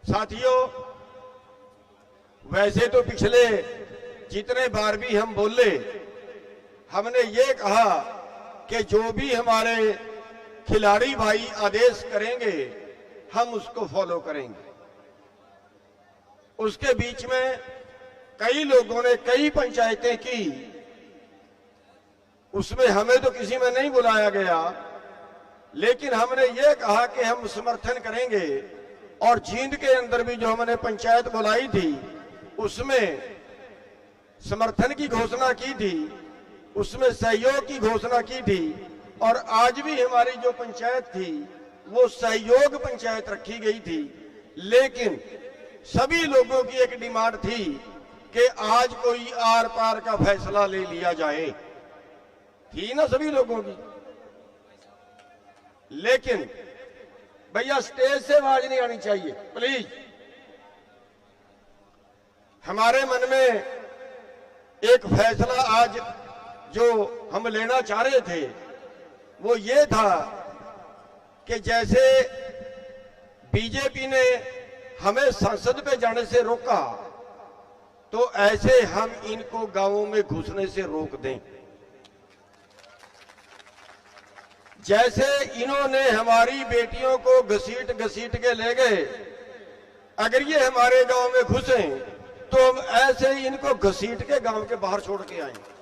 साथियों, वैसे तो पिछले जितने बार भी हम बोले, हमने ये कहा कि जो भी हमारे खिलाड़ी भाई आदेश करेंगे हम उसको फॉलो करेंगे। उसके बीच में कई लोगों ने कई पंचायतें की, उसमें हमें तो किसी में नहीं बुलाया गया, लेकिन हमने ये कहा कि हम समर्थन करेंगे। और जींद के अंदर भी जो हमने पंचायत बुलाई थी उसमें समर्थन की घोषणा की थी, उसमें सहयोग की घोषणा की थी। और आज भी हमारी जो पंचायत थी वो सहयोग पंचायत रखी गई थी, लेकिन सभी लोगों की एक डिमांड थी कि आज कोई आर पार का फैसला ले लिया जाए, थी ना सभी लोगों की। लेकिन भैया स्टेज से आवाज नहीं आनी चाहिए प्लीज। हमारे मन में एक फैसला आज जो हम लेना चाह रहे थे वो ये था कि जैसे बीजेपी ने हमें संसद पे जाने से रोका, तो ऐसे हम इनको गांवों में घुसने से रोक दें। जैसे इन्होंने हमारी बेटियों को घसीट घसीट के ले गए, अगर ये हमारे गांव में घुसे तो हम ऐसे ही इनको घसीट के गांव के बाहर छोड़ के आएंगे।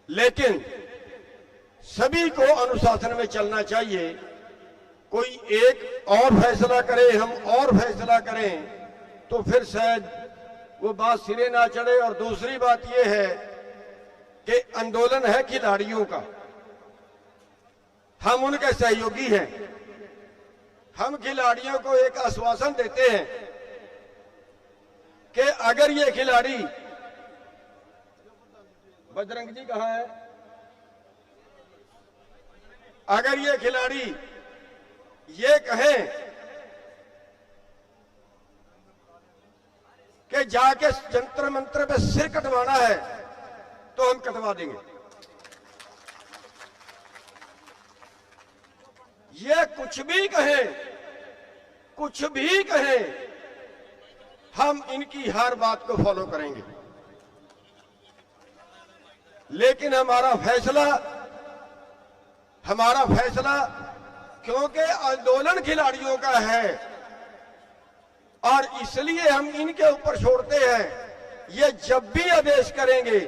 लेकिन सभी को अनुशासन में चलना चाहिए। कोई एक और फैसला करे, हम और फैसला करें तो फिर शायद वो बात सिरे ना चढ़े। और दूसरी बात यह है कि आंदोलन है खिलाड़ियों का, हम उनके सहयोगी हैं। हम खिलाड़ियों को एक आश्वासन देते हैं कि अगर ये खिलाड़ी, बजरंग जी कहां है, अगर ये खिलाड़ी ये कहें कि जाके जंतर मंत्र पे सिर कटवाना है तो हम कटवा देंगे। ये कुछ भी कहें, हम इनकी हर बात को फॉलो करेंगे। लेकिन हमारा फैसला क्योंकि आंदोलन खिलाड़ियों का है और इसलिए हम इनके ऊपर छोड़ते हैं। ये जब भी आदेश करेंगे,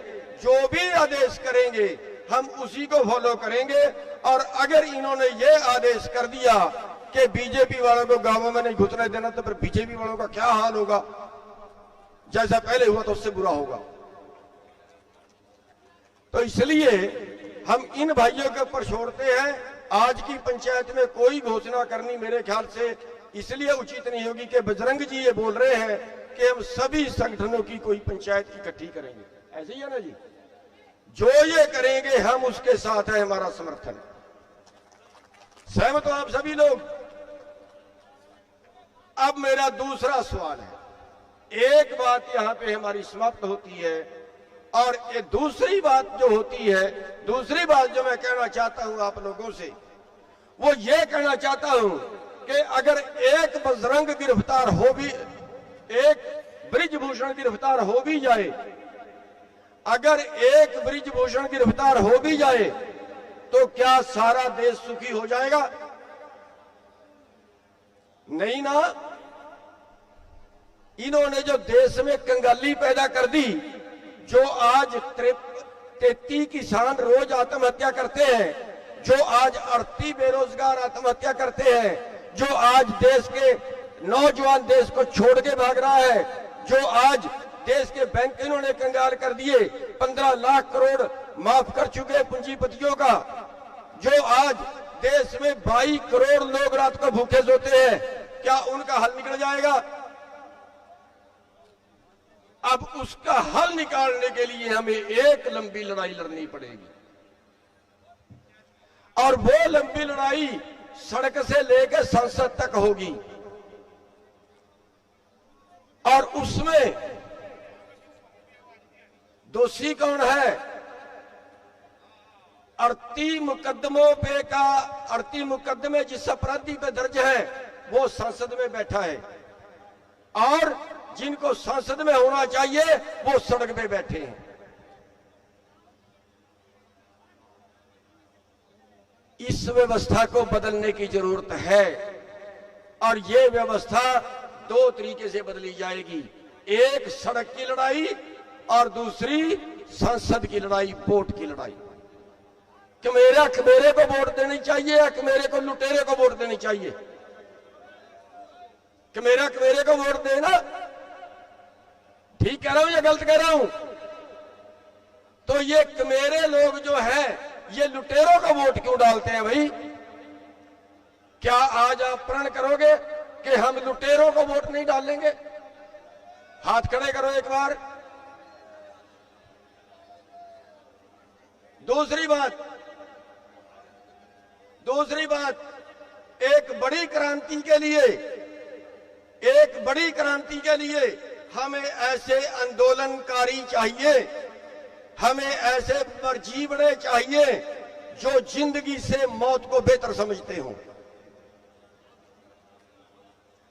जो भी आदेश करेंगे, हम उसी को फॉलो करेंगे। और अगर इन्होंने ये आदेश कर दिया कि बीजेपी वालों को गांवों में नहीं घुसने देना, तो फिर बीजेपी वालों का क्या हाल होगा? जैसा पहले हुआ तो उससे बुरा होगा। तो इसलिए हम इन भाइयों के ऊपर छोड़ते हैं। आज की पंचायत में कोई घोषणा करनी मेरे ख्याल से इसलिए उचित नहीं होगी कि बजरंग जी ये बोल रहे हैं कि हम सभी संगठनों की कोई पंचायत इकट्ठी करेंगे। ऐसे ही है ना जी? जो ये करेंगे हम उसके साथ है, हमारा समर्थन। सहमत हो आप सभी लोग? अब मेरा दूसरा सवाल है, एक बात यहां पे हमारी समाप्त होती है और ये दूसरी बात जो होती है, दूसरी बात जो मैं कहना चाहता हूं आप लोगों से, वो ये कहना चाहता हूं कि अगर एक बजरंग गिरफ्तार हो भी, एक बृजभूषण गिरफ्तार हो भी जाए, अगर एक बृजभूषण गिरफ्तार हो भी जाए तो क्या सारा देश सुखी हो जाएगा? नहीं ना। इन्होंने जो देश में कंगाली पैदा कर दी, जो आज 33 किसान रोज आत्महत्या करते हैं, जो आज 38 बेरोजगार आत्महत्या करते हैं, जो आज देश के नौजवान देश को छोड़ के भाग रहा है, जो आज देश के बैंक इन्होंने कंगाल कर दिए, 15 लाख करोड़ माफ कर चुके पूंजीपतियों का, जो आज देश में 22 करोड़ लोग रात को भूखे सोते हैं, क्या उनका हल निकल जाएगा? अब उसका हल निकालने के लिए हमें एक लंबी लड़ाई लड़नी पड़ेगी और वो लंबी लड़ाई सड़क से लेकर संसद तक होगी। और उसमें दोषी कौन है? 38 मुकदमों पे का 38 मुकदमे जिस अपराधी पे दर्ज है वो संसद में बैठा है, और जिनको संसद में होना चाहिए वो सड़क पे बैठे हैं। इस व्यवस्था को बदलने की जरूरत है, और ये व्यवस्था दो तरीके से बदली जाएगी। एक सड़क की लड़ाई और दूसरी संसद की लड़ाई, वोट की लड़ाई। कमेरा कमेरे को वोट देनी चाहिए या कमेरे को लुटेरे को वोट देनी चाहिए? कमेरा कमेरे को वोट देना ठीक कह रहा हूं या गलत कह रहा हूं? तो ये कमेरे लोग जो है ये लुटेरों का वोट क्यों डालते हैं भाई? क्या आज आप प्रण करोगे कि हम लुटेरों को वोट नहीं डालेंगे? हाथ खड़े करो एक बार। दूसरी बात, एक बड़ी क्रांति के लिए हमें ऐसे आंदोलनकारी चाहिए, हमें ऐसे मर्जीबड़े चाहिए जो जिंदगी से मौत को बेहतर समझते हों।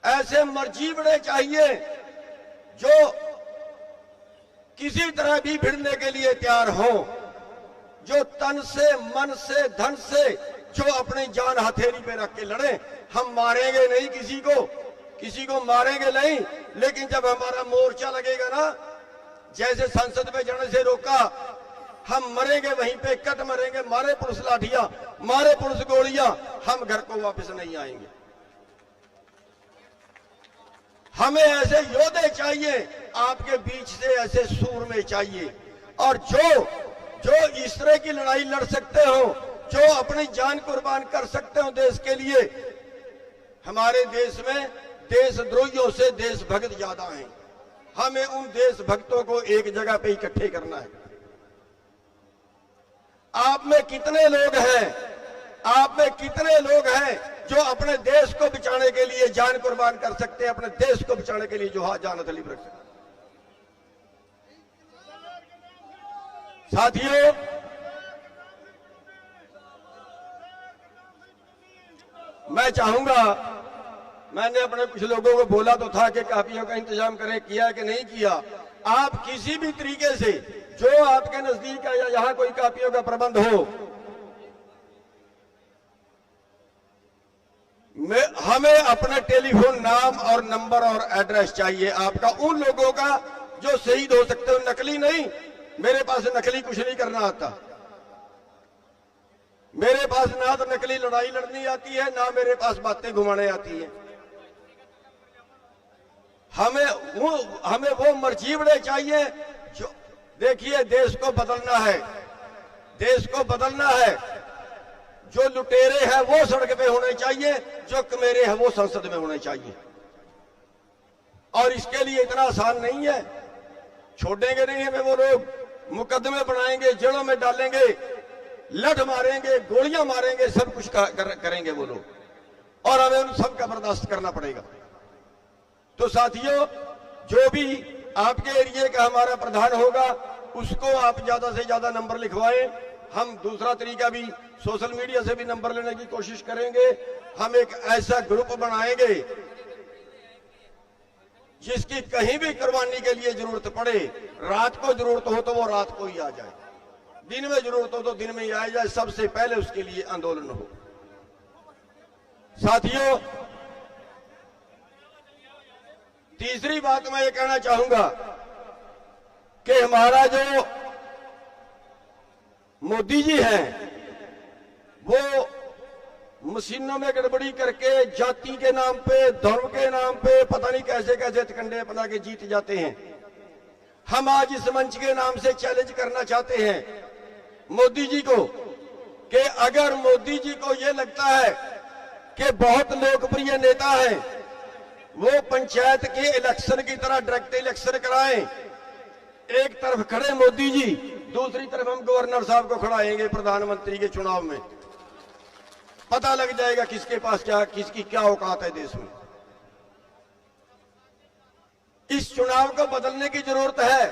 ऐसे मर्जीबड़े चाहिए जो किसी तरह भी भिड़ने के लिए तैयार हों, जो तन से, मन से, धन से, जो अपनी जान हथेली पे रख के लड़े। हम मारेंगे नहीं किसी को मारेंगे नहीं, लेकिन जब हमारा मोर्चा लगेगा ना, जैसे संसद में जाने से रोका, हम मरेंगे वहीं पे, कट मरेंगे, मारे पुलिस लाठियां, मारे पुलिस गोलियां, हम घर को वापस नहीं आएंगे। हमें ऐसे योद्धे चाहिए, आपके बीच से ऐसे सूरमे चाहिए, और जो इस तरह की लड़ाई लड़ सकते हो, जो अपनी जान कुर्बान कर सकते हो देश के लिए। हमारे देश में देशद्रोहियों से देशभक्त ज्यादा हैं। हमें उन देशभक्तों को एक जगह पे इकट्ठे करना है। आप में कितने लोग हैं जो अपने देश को बचाने के लिए जान कुर्बान कर सकते हैं, अपने देश को बचाने के लिए जो जान हथेली पर रख सकते हैं? साथियों, मैं चाहूंगा, मैंने अपने कुछ लोगों को बोला तो था कि कापियों का इंतजाम करें, किया कि नहीं किया। आप किसी भी तरीके से जो आपके नजदीक है या यहां कोई कापियों का प्रबंध हो, हमें अपना टेलीफोन नाम और नंबर और एड्रेस चाहिए आपका, उन लोगों का जो शहीद हो सकते हो, नकली नहीं। मेरे पास नकली कुछ नहीं करना आता, मेरे पास ना तो नकली लड़ाई लड़नी आती है, ना मेरे पास बातें घुमाने आती है। हमें वो मर्जीबड़े चाहिए जो, देखिए देश को बदलना है। जो लुटेरे हैं वो सड़क पे होने चाहिए, जो कमेरे हैं वो संसद में होने चाहिए। और इसके लिए इतना आसान नहीं है, छोड़ेंगे नहीं हमें वो लोग। मुकदमे बनाएंगे, जेलों में डालेंगे, लठ मारेंगे, गोलियां मारेंगे, सब कुछ करेंगे वो लोग, और हमें उन सब का बर्दाश्त करना पड़ेगा। तो साथियों, जो भी आपके एरिया का हमारा प्रधान होगा उसको आप ज्यादा से ज्यादा नंबर लिखवाएं। हम दूसरा तरीका भी सोशल मीडिया से भी नंबर लेने की कोशिश करेंगे। हम एक ऐसा ग्रुप बनाएंगे जिसकी कहीं भी कुर्बानी के लिए जरूरत पड़े, रात को जरूरत हो तो वो रात को ही आ जाए, दिन में जरूरत हो तो दिन में ही आ जाए, सबसे पहले उसके लिए आंदोलन हो। साथियों, तीसरी बात मैं ये कहना चाहूंगा कि हमारा जो मोदी जी हैं वो मशीनों में गड़बड़ी करके जाति के नाम पे, धर्म के नाम पे पता नहीं कैसे कैसे कंडे बना के जीत जाते हैं। हम आज इस मंच के नाम से चैलेंज करना चाहते हैं मोदी जी को कि अगर मोदी जी को यह लगता है कि बहुत लोकप्रिय नेता है, वो पंचायत के इलेक्शन की तरह डायरेक्ट इलेक्शन कराएं। एक तरफ खड़े मोदी जी, दूसरी तरफ हम गवर्नर साहब को खड़ाएंगे प्रधानमंत्री के चुनाव में, पता लग जाएगा किसके पास क्या, किसकी क्या औकात है देश में। इस चुनाव को बदलने की जरूरत है।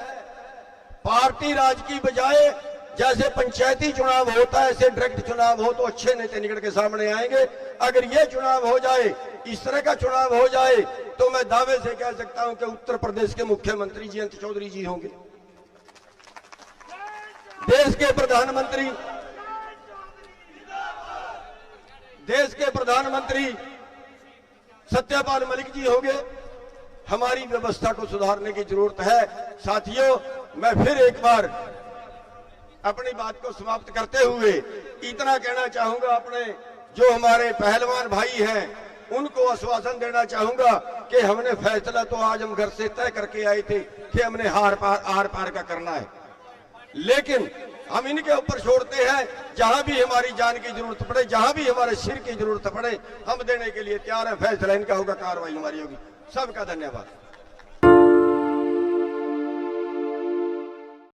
पार्टी राज की बजाय जैसे पंचायती चुनाव होता है ऐसे डायरेक्ट चुनाव हो तो अच्छे नेता निकल के सामने आएंगे। अगर ये चुनाव हो जाए, इस तरह का चुनाव हो जाए, तो मैं दावे से कह सकता हूं कि उत्तर प्रदेश के मुख्यमंत्री जयंत चौधरी जी होंगे, देश के प्रधानमंत्री सत्यपाल मलिक जी होंगे। हमारी व्यवस्था को सुधारने की जरूरत है। साथियों, मैं फिर एक बार अपनी बात को समाप्त करते हुए इतना कहना चाहूंगा, अपने जो हमारे पहलवान भाई हैं उनको आश्वासन देना चाहूंगा कि हमने फैसला तो आज हम घर से तय करके आए थे कि हमने आर पार का करना है, लेकिन हम इनके ऊपर छोड़ते हैं। जहां भी हमारी जान की जरूरत पड़े, जहां भी हमारे सिर की जरूरत पड़े, हम देने के लिए तैयार हैं। फैसला इनका होगा, कार्रवाई हमारी होगी। सबका धन्यवाद।